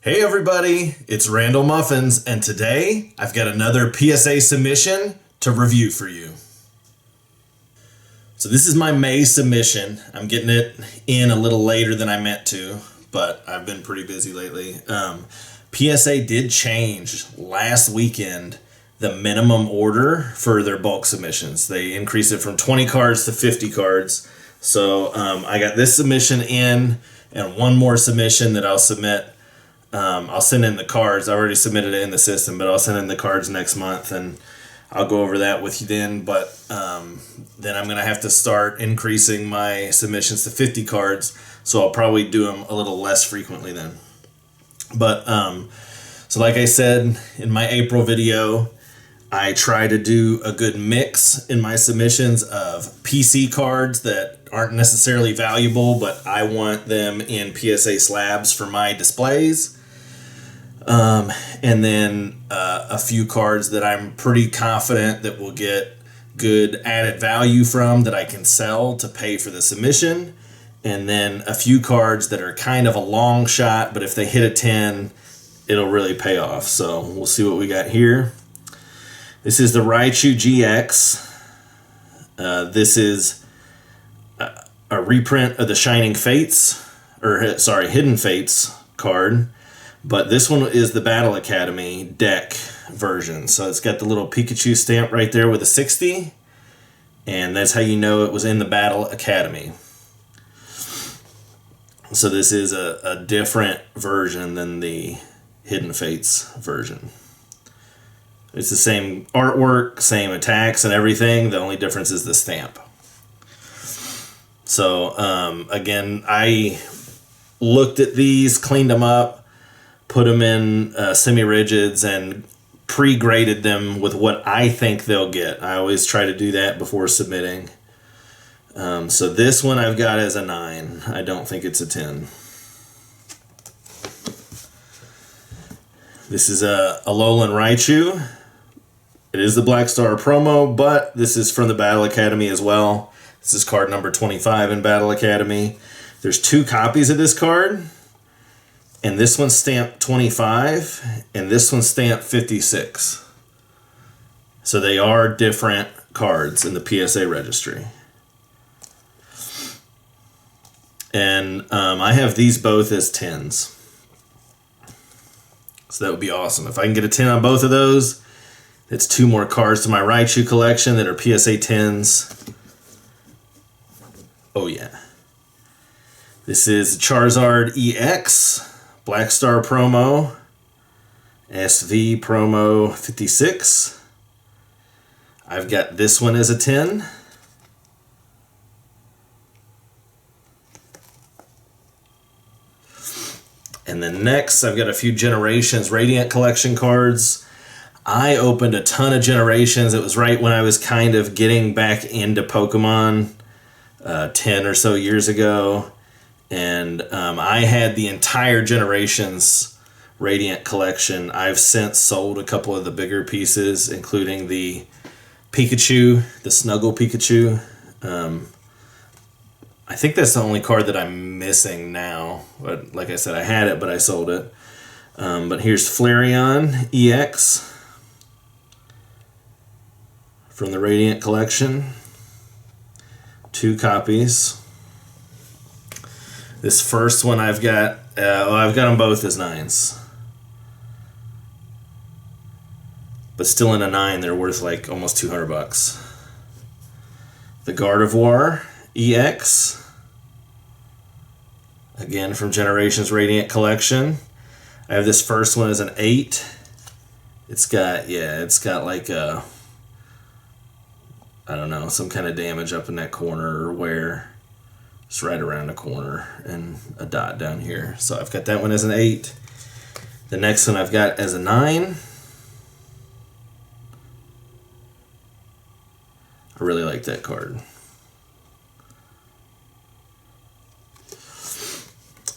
Hey everybody, it's Randall Muffins, and today I've got another PSA submission to review for you. So this is my May submission. I'm getting it in a little later than I meant to, but I've been pretty busy lately. PSA did change last weekend the minimum order for their bulk submissions. They increased it from 20 cards to 50 cards. So I got this submission in and one more submission that I'll submit. I'll send in the cards. I already submitted it in the system, but I'll send in the cards next month and I'll go over that with you then. But then I'm going to have to start increasing my submissions to 50 cards. So I'll probably do them a little less frequently then. But so like I said in my April video, I try to do a good mix in my submissions of PC cards that aren't necessarily valuable, but I want them in PSA slabs for my displays. And then a few cards that I'm pretty confident that will get good added value from that I can sell to pay for the submission. And then a few cards that are kind of a long shot, but if they hit a 10, it'll really pay off. So we'll see what we got here. This is the Raichu GX. This is a reprint of the Shining Fates, Hidden Fates card. But this one is the Battle Academy deck version. So it's got the little Pikachu stamp right there with a 60. And that's how you know it was in the Battle Academy. So this is a different version than the Hidden Fates version. It's the same artwork, same attacks and everything. The only difference is the stamp. So again, I looked at these, cleaned them up, put them in semi-rigids and pre-graded them with what I think they'll get. I always try to do that before submitting. So this one I've got as a 9. I don't think it's a 10. This is a Alolan Raichu. It is the Black Star promo, but this is from the Battle Academy as well. This is card number 25 in Battle Academy. There's 2 copies of this card. And this one's stamped 25, and this one's stamped 56. So they are different cards in the PSA registry. And I have these both as 10s. So that would be awesome. If I can get a 10 on both of those, it's 2 more cards to my Raichu collection that are PSA 10s. Oh yeah. This is Charizard EX. Black Star promo, SV promo 56. I've got this one as a 10. And then next, I've got a few Generations Radiant Collection cards. I opened a ton of Generations. It was right when I was kind of getting back into Pokemon 10 or so years ago. And I had the entire Generations Radiant collection. I've since sold a couple of the bigger pieces, including the Pikachu, the Snuggle Pikachu. I think that's the only card that I'm missing now. But like I said, I had it, but I sold it. But here's Flareon EX from the Radiant collection. 2 copies. This first one I've got, I've got them both as 9s. But still in a 9, they're worth like almost $200. The Gardevoir EX. Again from Generations Radiant Collection. I have this first one as an 8. It's got like a, I don't know, some kind of damage up in that corner or where. It's right around the corner and a dot down here. So I've got that one as an 8. The next one I've got as a 9. I really like that card.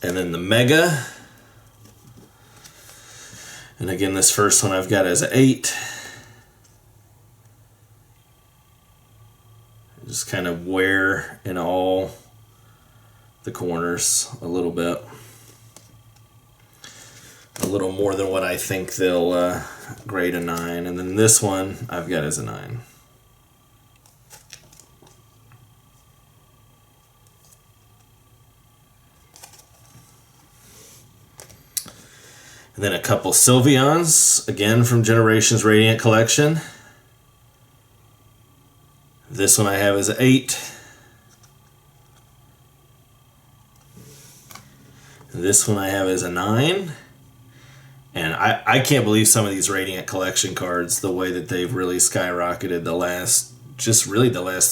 And then the Mega. And again, this first one I've got as an 8. Just kind of wear in all the corners a little bit. a little more than what I think they'll grade a 9. And then this one I've got as a 9. And then a couple Sylveons, again from Generations Radiant Collection. This one I have as an 8. This one I have as a 9. And I can't believe some of these Radiant Collection cards, the way that they've really skyrocketed the last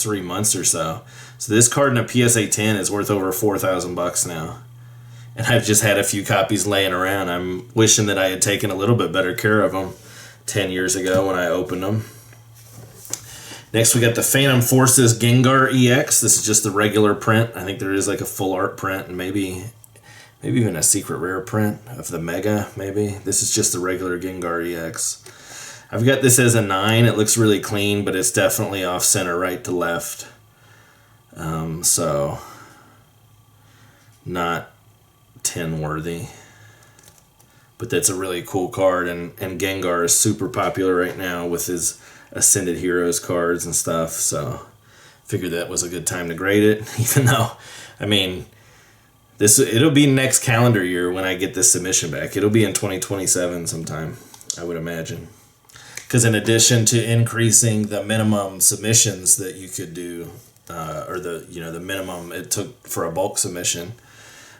3 months or so. So this card in a PSA 10 is worth over $4,000 now. And I've just had a few copies laying around. I'm wishing that I had taken a little bit better care of them 10 years ago when I opened them. Next we got the Phantom Forces Gengar EX. This is just the regular print. I think there is like a full art print and maybe even a secret rare print of the Mega, maybe. This is just the regular Gengar EX. I've got this as a 9. It looks really clean, but it's definitely off center right to left. So not 10 worthy. But that's a really cool card, and Gengar is super popular right now with his Ascended Heroes cards and stuff, so figured that was a good time to grade it, even though, I mean, it'll be next calendar year when I get this submission back. It'll be in 2027 sometime, I would imagine. Because in addition to increasing the minimum submissions that you could do, or the minimum it took for a bulk submission,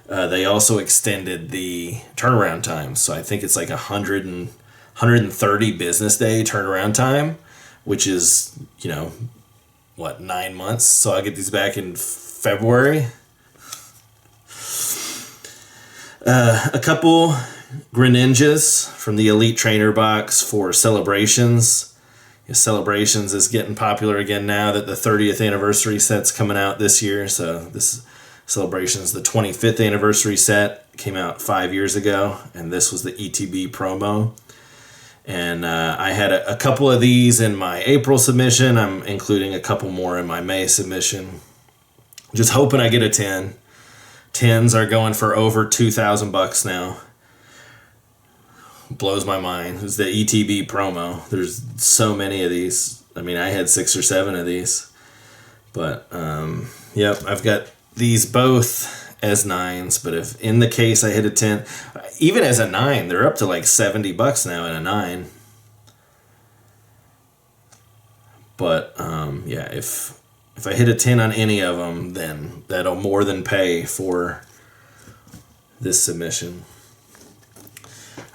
they also extended the turnaround time. So I think it's like 130 business day turnaround time, which is, 9 months. So I'll get these back in February. A couple Greninjas from the Elite Trainer box for Celebrations. Celebrations is getting popular again now that the 30th anniversary set's coming out this year. So this Celebrations, the 25th anniversary set, came out 5 years ago, and this was the ETB promo. And I had a couple of these in my April submission. I'm including a couple more in my May submission. Just hoping I get a 10. 10s are going for over $2,000 now. Blows my mind. It's the ETB promo. There's so many of these. I mean, I had 6 or 7 of these. But, yep, I've got these both as 9s, but if in the case I hit a 10, even as a 9, they're up to like $70 now in a 9. But, yeah, if I hit a 10 on any of them, then that'll more than pay for this submission.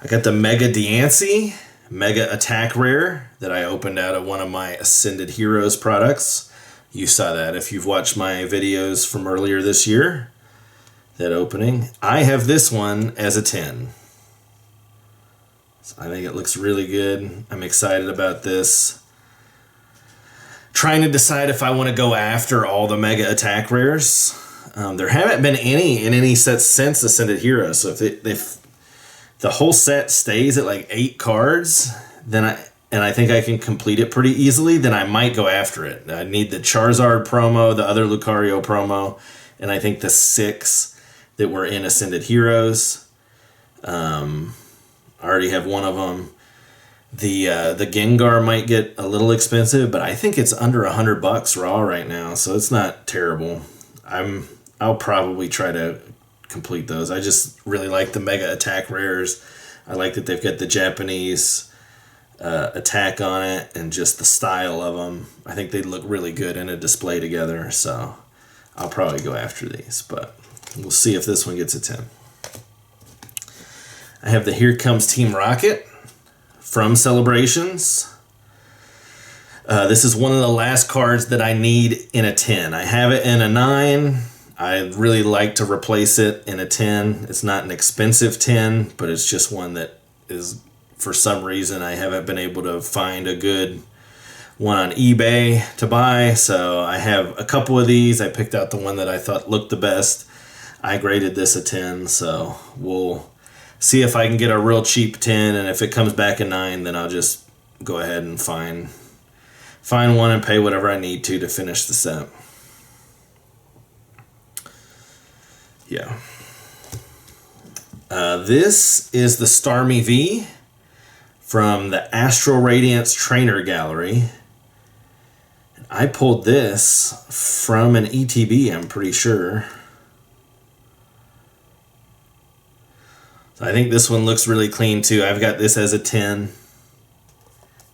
I got the Mega Diancie, Mega Attack Rare that I opened out of one of my Ascended Heroes products. You saw that if you've watched my videos from earlier this year, that opening. I have this one as a 10. So I think it looks really good. I'm excited about this. Trying to decide if I want to go after all the Mega Attack Rares. There haven't been any in any sets since Ascended Heroes. So if the whole set stays at like 8 cards, then I think I can complete it pretty easily, then I might go after it. I need the Charizard promo, the other Lucario promo, and I think the 6 that were in Ascended Heroes. I already have one of them. The Gengar might get a little expensive, but I think it's under $100 raw right now, so it's not terrible. I'll probably try to complete those. I just really like the Mega Attack Rares. I like that they've got the Japanese attack on it and just the style of them. I think they look really good in a display together, so I'll probably go after these, but we'll see if this one gets a 10. I have the Here Comes Team Rocket from Celebrations. This is one of the last cards that I need in a 10. I have it in a 9. I'd really like to replace it in a 10. It's not an expensive 10, but it's just one that is, for some reason, I haven't been able to find a good one on eBay to buy. So I have a couple of these. I picked out the one that I thought looked the best. I graded this a 10, so we'll see if I can get a real cheap 10, and if it comes back a 9, then I'll just go ahead and find one and pay whatever I need to finish the set. Yeah. This is the Starmie V from the Astral Radiance Trainer Gallery. I pulled this from an ETB, I'm pretty sure. So I think this one looks really clean too. I've got this as a 10.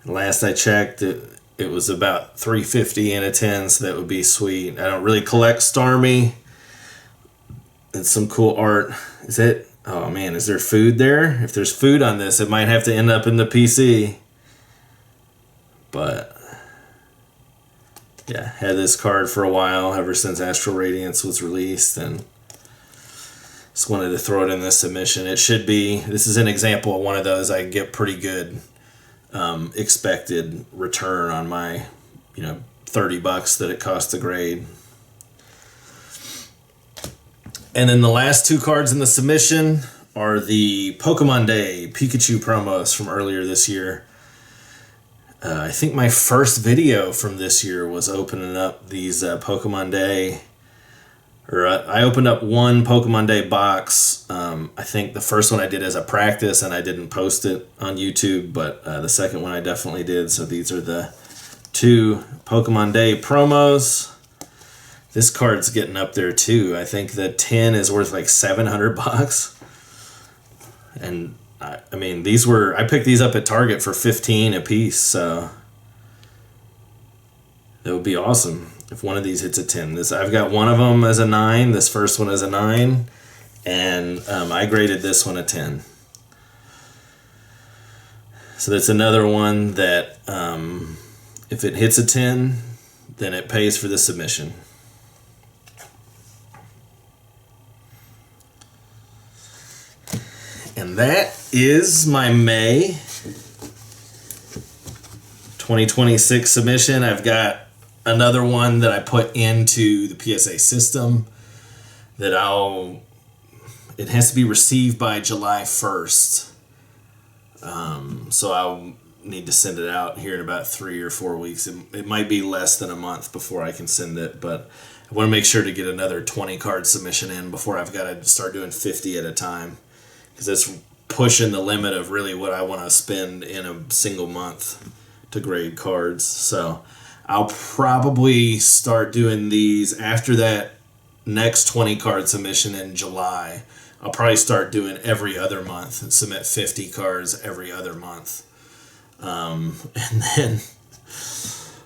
Last I checked, it was about $350 in a 10, so that would be sweet. I don't really collect Starmie. It's some cool art. Is it? Oh man, is there food there? If there's food on this, it might have to end up in the PC. But yeah, had this card for a while, ever since Astral Radiance was released, and just wanted to throw it in this submission. It should be, this is an example of one of those I get pretty good expected return on my, $30 that it costs to grade. And then the last two cards in the submission are the Pokemon Day Pikachu promos from earlier this year. I think my first video from this year was opening up these Pokemon Day, or I opened up one Pokemon Day box. I think the first one I did as a practice and I didn't post it on YouTube, but the second one I definitely did. So these are the two Pokemon Day promos. This card's getting up there too. I think the 10 is worth like $700. And I mean, I picked these up at Target for $15 a piece, so that would be awesome if one of these hits a 10. I've got one of them as a 9, this first one as a 9, and I graded this one a 10. So that's another one that if it hits a 10, then it pays for the submission. And that is my May 2026 submission. I've got another one that I put into the PSA system that it has to be received by July 1st. So I'll need to send it out here in about 3 or 4 weeks. It might be less than a month before I can send it, but I want to make sure to get another 20 card submission in before I've got to start doing 50 at a time. Because it's pushing the limit of really what I want to spend in a single month to grade cards. So I'll probably start doing these after that next 20 card submission in July. I'll probably start doing every other month and submit 50 cards every other month. And then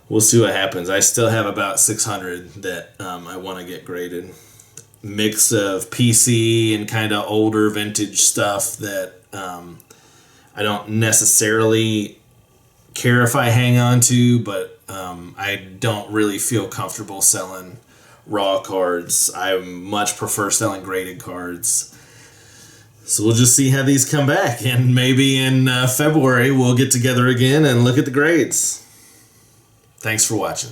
we'll see what happens. I still have about 600 that I want to get graded. Mix of PC and kind of older vintage stuff that I don't necessarily care if I hang on to, but I don't really feel comfortable selling raw cards. I much prefer selling graded cards. So we'll just see how these come back, and maybe in February we'll get together again and look at the grades. Thanks for watching.